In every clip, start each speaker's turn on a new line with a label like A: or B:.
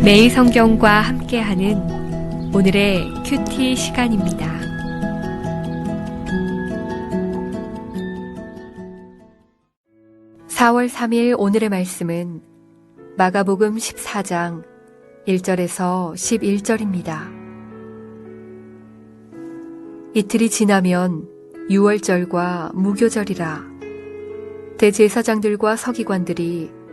A: 매일 성경과 함께하는 오늘의 큐티 시간입니다. (4월 3일) 오늘의 말씀은 마가복음 14장 1절에서 11절입니다. 이틀이 지나면 유월절과 무교절이라. 대제사장들과 서기관들이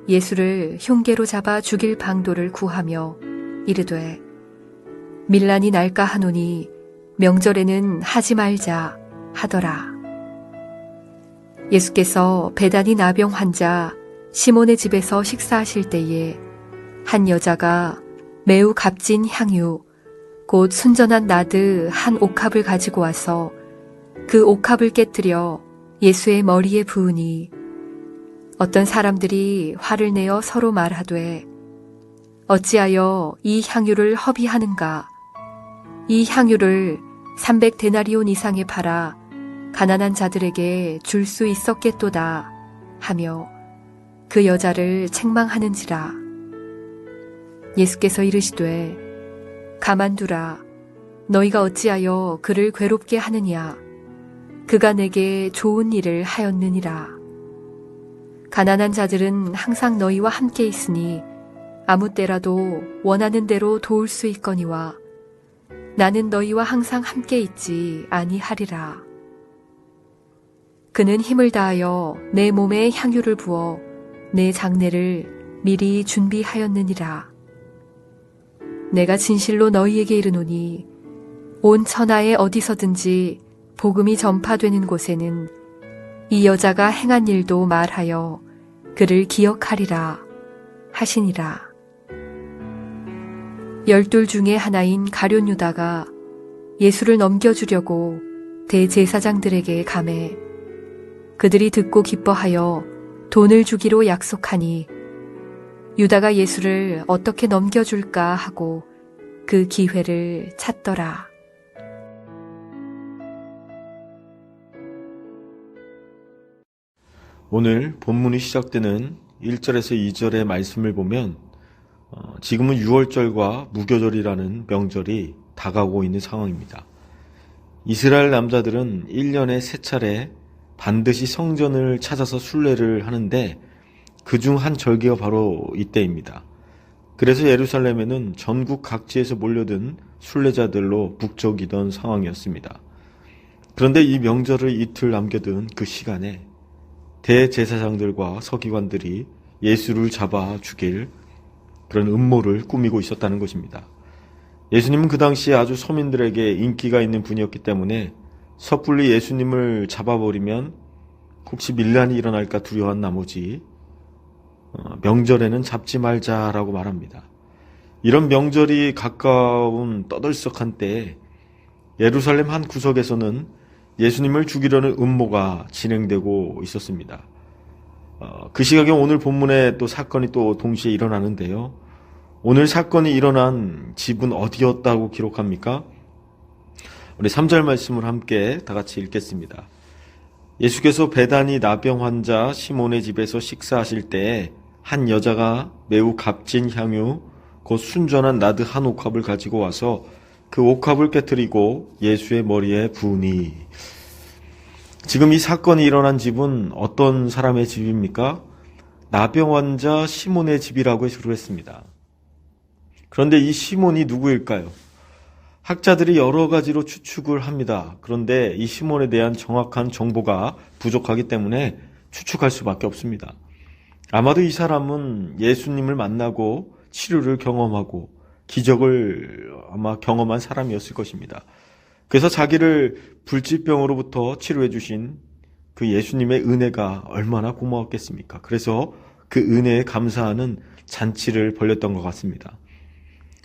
A: 예수를 흉계로 잡아 죽일 방도를 구하며 이르되 밀란이 날까 하노니 명절에는 하지 말자 하더라. 예수께서 베다니 나병 환자 시몬의 집에서 식사하실 때에 한 여자가 매우 값진 향유 곧 순전한 나드 한 옥합을 가지고 와서 그 옥합을 깨뜨려 예수의 머리에 부으니 어떤 사람들이 화를 내어 서로 말하되 어찌하여 이 향유를 허비하는가? 이 향유를 300데나리온 이상에 팔아 가난한 자들에게 줄 수 있었겠도다 하며 그 여자를 책망하는지라. 예수께서 이르시되 가만두라. 너희가 어찌하여 그를 괴롭게 하느냐? 그가 내게 좋은 일을 하였느니라. 가난한 자들은 항상 너희와 함께 있으니 아무 때라도 원하는 대로 도울 수 있거니와 나는 너희와 항상 함께 있지 아니하리라. 그는 힘을 다하여 내 몸에 향유를 부어 내 장례를 미리 준비하였느니라. 내가 진실로 너희에게 이르노니 온 천하에 어디서든지 복음이 전파되는 곳에는 이 여자가 행한 일도 말하여 그를 기억하리라 하시니라. 12 중에 하나인 가룟 유다가 예수를 넘겨주려고 대제사장들에게 가매 그들이 듣고 기뻐하여 돈을 주기로 약속하니 유다가 예수를 어떻게 넘겨줄까 하고 그 기회를 찾더라.
B: 오늘 본문이 시작되는 1절에서 2절의 말씀을 보면 지금은 유월절과 무교절이라는 명절이 다가오고 있는 상황입니다. 이스라엘 남자들은 1년에 3차례 반드시 성전을 찾아서 순례를 하는데 그중 한 절기가 바로 이때입니다. 그래서 예루살렘에는 전국 각지에서 몰려든 순례자들로 북적이던 상황이었습니다. 그런데 이 명절을 이틀 남겨둔 그 시간에 대제사장들과 서기관들이 예수를 잡아 죽일 그런 음모를 꾸미고 있었다는 것입니다. 예수님은 그 당시에 아주 서민들에게 인기가 있는 분이었기 때문에 섣불리 예수님을 잡아버리면 혹시 밀란이 일어날까 두려워한 나머지 명절에는 잡지 말자라고 말합니다. 이런 명절이 가까운 떠들썩한 때에 예루살렘 한 구석에서는 예수님을 죽이려는 음모가 진행되고 있었습니다. 그 시각에 오늘 본문에 또 사건이 또 동시에 일어나는데요. 오늘 사건이 일어난 집은 어디였다고 기록합니까? 우리 3절 말씀을 함께 다 같이 읽겠습니다. 예수께서 베다니 나병 환자 시몬의 집에서 식사하실 때에 한 여자가 매우 값진 향유 곧 순전한 나드 한 옥합을 가지고 와서 그 옥합을 깨뜨리고 예수의 머리에 부으니. 지금 이 사건이 일어난 집은 어떤 사람의 집입니까? 나병 환자 시몬의 집이라고 했습니다. 그런데 이 시몬이 누구일까요? 학자들이 여러 가지로 추측을 합니다. 그런데 이 시몬에 대한 정확한 정보가 부족하기 때문에 추측할 수밖에 없습니다. 아마도 이 사람은 예수님을 만나고 치료를 경험하고 기적을 아마 경험한 사람이었을 것입니다. 그래서 자기를 불치병으로부터 치료해 주신 그 예수님의 은혜가 얼마나 고마웠겠습니까? 그래서 그 은혜에 감사하는 잔치를 벌였던 것 같습니다.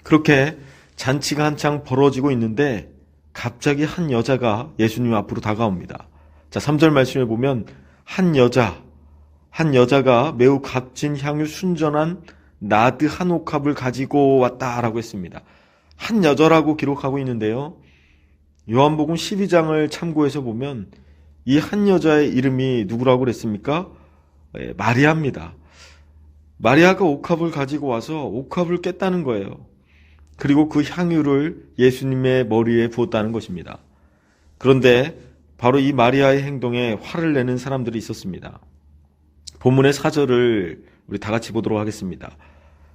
B: 그렇게 잔치가 한창 벌어지고 있는데 갑자기 한 여자가 예수님 앞으로 다가옵니다. 자, 3절 말씀에 보면 한 여자가 매우 값진 향유 순전한 나드 한 옥합을 가지고 왔다라고 했습니다. 한 여자라고 기록하고 있는데요. 요한복음 12장을 참고해서 보면 이 한 여자의 이름이 누구라고 그랬습니까? 마리아입니다. 마리아가 옥합을 가지고 와서 옥합을 깼다는 거예요. 그리고 그 향유를 예수님의 머리에 부었다는 것입니다. 그런데 바로 이 마리아의 행동에 화를 내는 사람들이 있었습니다. 본문의 4절을 우리 다 같이 보도록 하겠습니다.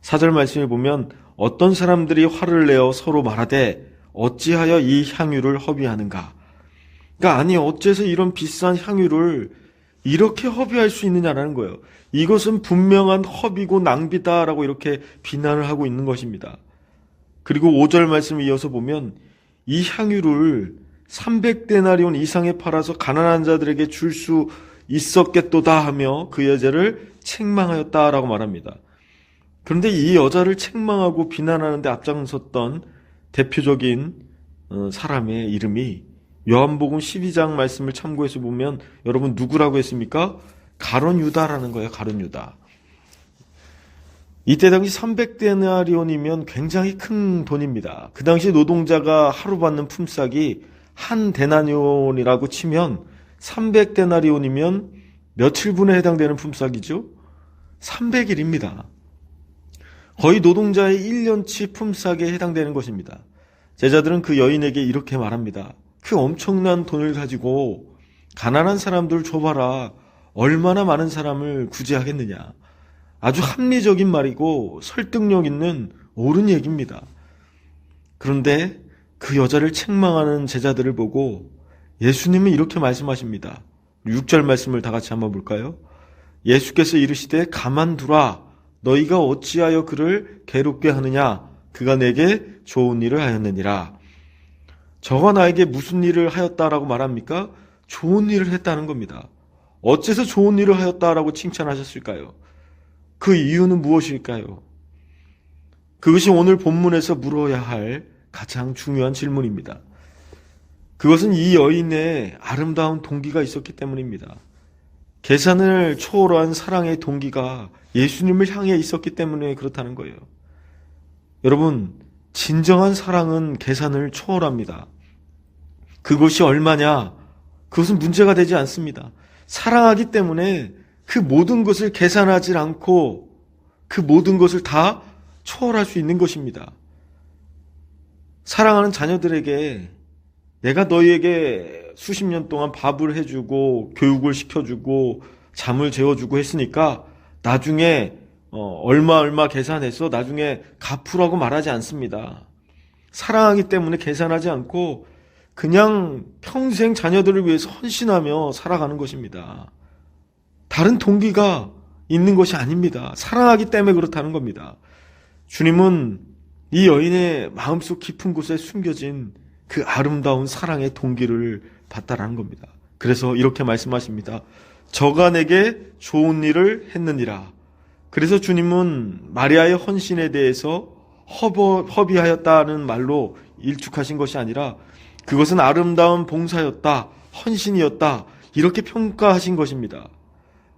B: 4절 말씀을 보면 어떤 사람들이 화를 내어 서로 말하되 어찌하여 이 향유를 허비하는가? 그러니까 아니 어째서 이런 비싼 향유를 이렇게 허비할 수 있느냐라는 거예요. 이것은 분명한 허비고 낭비다라고 이렇게 비난을 하고 있는 것입니다. 그리고 5절 말씀을 이어서 보면 이 향유를 300데나리온 이상에 팔아서 가난한 자들에게 줄 수 있었겠도다 하며 그 여자를 책망하였다라고 말합니다. 그런데 이 여자를 책망하고 비난하는데 앞장섰던 대표적인 사람의 이름이 요한복음 12장 말씀을 참고해서 보면 여러분 누구라고 했습니까? 가룟 유다라는 거예요. 가룟 유다. 이때 당시 300데나리온이면 굉장히 큰 돈입니다. 그 당시 노동자가 하루 받는 품삯이 한 데나리온이라고 치면 300데나리온이면 며칠분에 해당되는 품삯이죠? 300일입니다. 거의 노동자의 1년치 품삯에 해당되는 것입니다. 제자들은 그 여인에게 이렇게 말합니다. 그 엄청난 돈을 가지고 가난한 사람들 줘봐라. 얼마나 많은 사람을 구제하겠느냐. 아주 합리적인 말이고 설득력 있는 옳은 얘기입니다. 그런데 그 여자를 책망하는 제자들을 보고 예수님은 이렇게 말씀하십니다. 6절 말씀을 다 같이 한번 볼까요? 예수께서 이르시되 가만두라. 너희가 어찌하여 그를 괴롭게 하느냐? 그가 내게 좋은 일을 하였느니라. 저가 나에게 무슨 일을 하였다라고 말합니까? 좋은 일을 했다는 겁니다. 어째서 좋은 일을 하였다라고 칭찬하셨을까요? 그 이유는 무엇일까요? 그것이 오늘 본문에서 물어야 할 가장 중요한 질문입니다. 그것은 이 여인의 아름다운 동기가 있었기 때문입니다. 계산을 초월한 사랑의 동기가 예수님을 향해 있었기 때문에 그렇다는 거예요. 여러분, 진정한 사랑은 계산을 초월합니다. 그것이 얼마냐? 그것은 문제가 되지 않습니다. 사랑하기 때문에 그 모든 것을 계산하지 않고 그 모든 것을 다 초월할 수 있는 것입니다. 사랑하는 자녀들에게 내가 너희에게 수십 년 동안 밥을 해주고 교육을 시켜주고 잠을 재워주고 했으니까 나중에 얼마 계산해서 나중에 갚으라고 말하지 않습니다. 사랑하기 때문에 계산하지 않고 그냥 평생 자녀들을 위해서 헌신하며 살아가는 것입니다. 다른 동기가 있는 것이 아닙니다. 사랑하기 때문에 그렇다는 겁니다. 주님은 이 여인의 마음속 깊은 곳에 숨겨진 그 아름다운 사랑의 동기를 봤다라는 겁니다. 그래서 이렇게 말씀하십니다. 저가 내게 좋은 일을 했느니라. 그래서 주님은 마리아의 헌신에 대해서 허비하였다는 말로 일축하신 것이 아니라 그것은 아름다운 봉사였다, 헌신이었다, 이렇게 평가하신 것입니다.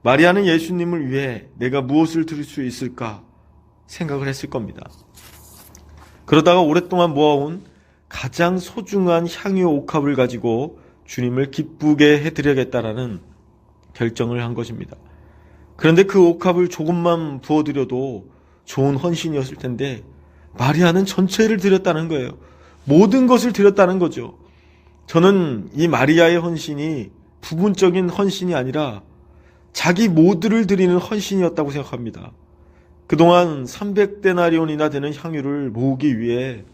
B: 마리아는 예수님을 위해 내가 무엇을 드릴 수 있을까 생각을 했을 겁니다. 그러다가 오랫동안 모아온 가장 소중한 향유 옥합을 가지고 주님을 기쁘게 해드려야겠다라는 결정을 한 것입니다. 그런데 그 옥합을 조금만 부어드려도 좋은 헌신이었을 텐데 마리아는 전체를 드렸다는 거예요. 모든 것을 드렸다는 거죠. 저는 이 마리아의 헌신이 부분적인 헌신이 아니라 자기 모두를 드리는 헌신이었다고 생각합니다. 그동안 300데나리온이나 되는 향유를 모으기 위해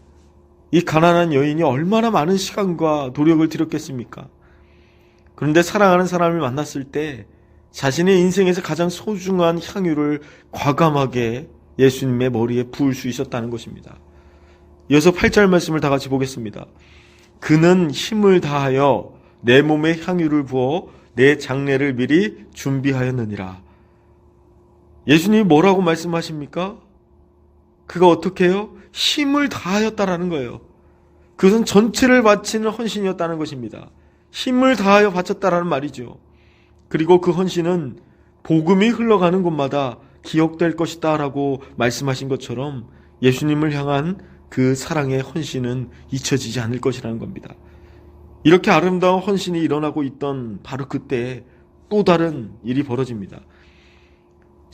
B: 이 가난한 여인이 얼마나 많은 시간과 노력을 들였겠습니까? 그런데 사랑하는 사람을 만났을 때 자신의 인생에서 가장 소중한 향유를 과감하게 예수님의 머리에 부을 수 있었다는 것입니다. 이어서 8절 말씀을 다 같이 보겠습니다. 그는 힘을 다하여 내 몸에 향유를 부어 내 장례를 미리 준비하였느니라. 예수님이 뭐라고 말씀하십니까? 그가 어떻게 해요? 힘을 다하였다라는 거예요. 그것은 전체를 바치는 헌신이었다는 것입니다. 힘을 다하여 바쳤다라는 말이죠. 그리고 그 헌신은 복음이 흘러가는 곳마다 기억될 것이다 라고 말씀하신 것처럼 예수님을 향한 그 사랑의 헌신은 잊혀지지 않을 것이라는 겁니다. 이렇게 아름다운 헌신이 일어나고 있던 바로 그때 또 다른 일이 벌어집니다.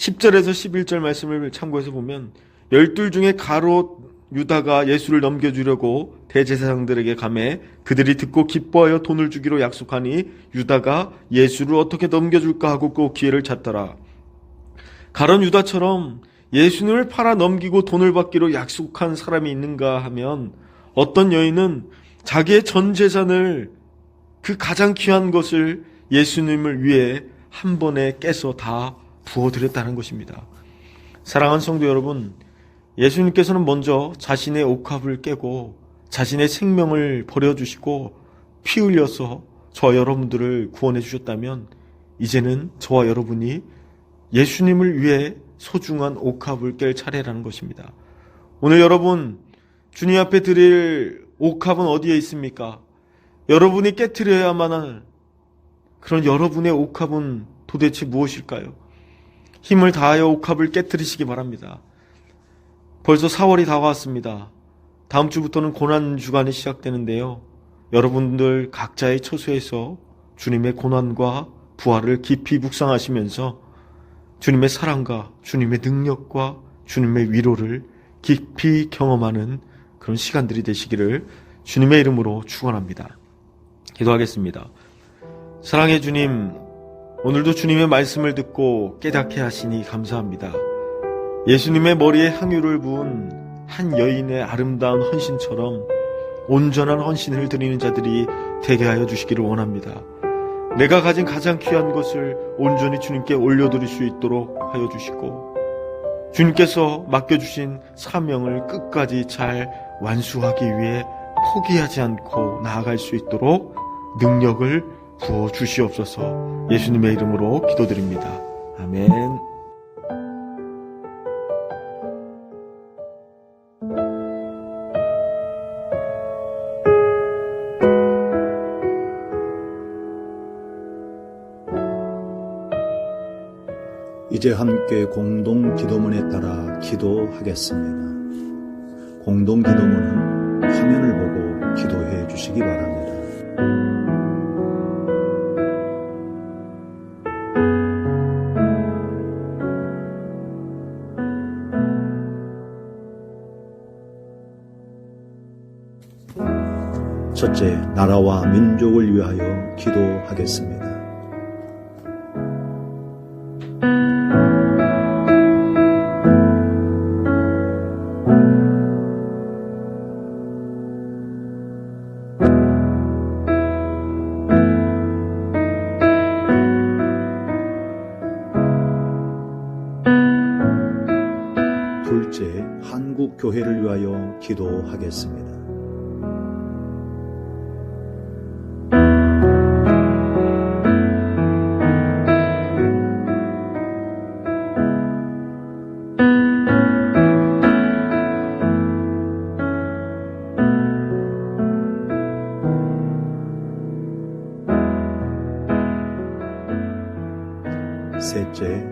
B: 10절에서 11절 말씀을 참고해서 보면 12 중에 가롯 유다가 예수를 넘겨주려고 대제사장들에게 가매 그들이 듣고 기뻐하여 돈을 주기로 약속하니 유다가 예수를 어떻게 넘겨줄까 하고 꼭 기회를 찾더라. 가롯 유다처럼 예수님을 팔아 넘기고 돈을 받기로 약속한 사람이 있는가 하면 어떤 여인은 자기의 전 재산을, 그 가장 귀한 것을 예수님을 위해 한 번에 깨서 다 부어드렸다는 것입니다. 사랑하는 성도 여러분, 예수님께서는 먼저 자신의 옥합을 깨고 자신의 생명을 버려주시고 피 흘려서 저와 여러분들을 구원해 주셨다면 이제는 저와 여러분이 예수님을 위해 소중한 옥합을 깰 차례라는 것입니다. 오늘 여러분, 주님 앞에 드릴 옥합은 어디에 있습니까? 여러분이 깨트려야만 할 그런 여러분의 옥합은 도대체 무엇일까요? 힘을 다하여 옥합을 깨트리시기 바랍니다. 벌써 4월이 다가왔습니다. 다음 주부터는 고난주간이 시작되는데요. 여러분들 각자의 처소에서 주님의 고난과 부활을 깊이 묵상하시면서 주님의 사랑과 주님의 능력과 주님의 위로를 깊이 경험하는 그런 시간들이 되시기를 주님의 이름으로 축원합니다. 기도하겠습니다. 사랑의 주님, 오늘도 주님의 말씀을 듣고 깨닫게 하시니 감사합니다. 예수님의 머리에 향유를 부은 한 여인의 아름다운 헌신처럼 온전한 헌신을 드리는 자들이 되게 하여 주시기를 원합니다. 내가 가진 가장 귀한 것을 온전히 주님께 올려드릴 수 있도록 하여 주시고 주님께서 맡겨주신 사명을 끝까지 잘 완수하기 위해 포기하지 않고 나아갈 수 있도록 능력을 부어 주시옵소서. 예수님의 이름으로 기도드립니다. 아멘.
C: 이제 함께 공동 기도문에 따라 기도하겠습니다. 공동 기도문은 화면을 보고 기도해 주시기 바랍니다. 첫째, 나라와 민족을 위하여 기도하겠습니다. 둘째, 한국 교회를 위하여 기도하겠습니다. 셋째,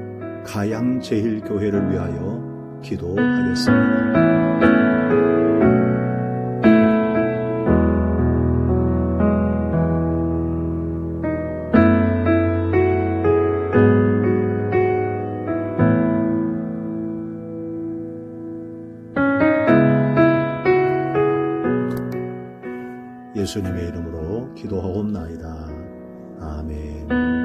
C: 가양제일교회를 위하여 기도하겠습니다. 예수님의 이름으로 기도하옵나이다. 아멘.